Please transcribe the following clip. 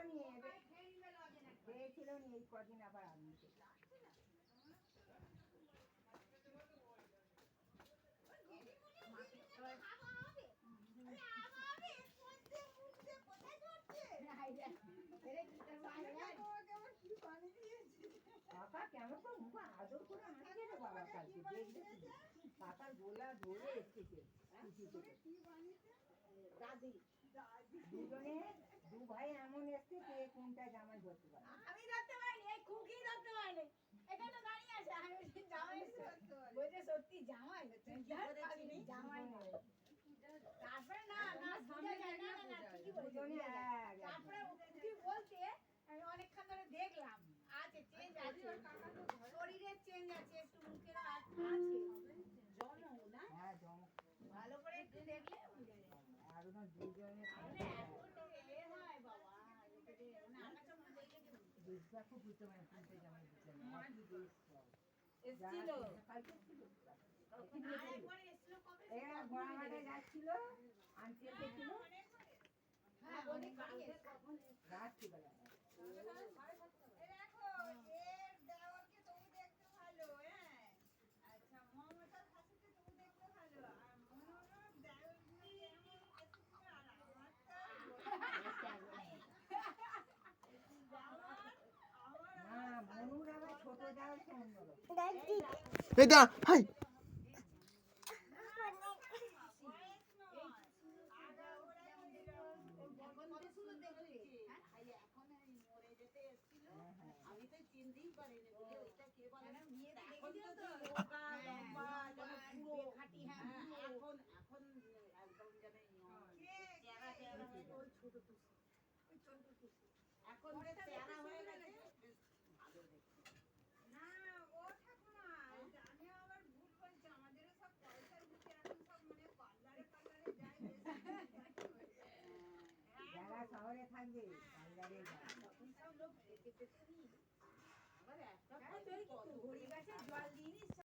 নিয়ে খেয়েছিল নি এই কদিন আবার আমি কাকা কেমন করে মুখ আদর করে আনছে রে বাবা কালকে দেখবে কাকার গোলা ধরে এসেছে দাদি দুজনে দু ভাই এমন এসছে কে কোনটা জামাই ধরতে পারে আমি ধরতে পারিনি এই খুকি ধরতে পারিনি এখানে তো দাঁড়িয়ে আছে আমি জামাই বলছে সত্যি জামাই জামাই তারপরে না না সামনে যায় না না ঠিকই বলছে তারপরে খুকি বলতে আমি অনেকক্ষণ ধরে দেখলাম আছে চেঞ্জ আছে শরীরের চেঞ্জ আছে একটু মুখের আছে জমো না হ্যাঁ জম ভালো করে একটু দেখলে বুঝা যায় আর না দুজনে এ হয় বাবা না আমার চোখে দেখলে কি দেশটা খুব বুঝতে পারে কোনটা জামাই দিচ্ছে না কি দেশ এসছিল কালকে ছিল আরেকবার এসছিল কবে এরা গোয়ামাটে যাচ্ছিল আনতে এসেছিল হ্যাঁ বলি কালকে রাত্রিবেলা দেখো এর দেওরকে তুমি দেখতে ভালো হ্যাঁ আচ্ছা মমতার হাসিতে তুমি দেখতে ভালো আর মনোরম দেওরগুলো এমন এসেছিল আর না মনুর আবার ছোট যাওয়ার সুন্দর এই দা হাই আমি তো চিনতেই পারিনি বলে ওইটা কে বলে এখন একদম জানে ওই ছোট টুসি ওই ছোট টুসি এখন যে চেহারা হয়ে গেছে ভালো দেখতে না ও ঠাকুমা জানি আবার ভুল বলছে আমাদেরও সব পয়সার বুকে এখন সব মানে পার্লারে যায় যারা শহরে থাকবে পার্লারে যাবে সব লোক দেখে দেখে নি আবার একটা ঘড়ি গাছে জল দিইনি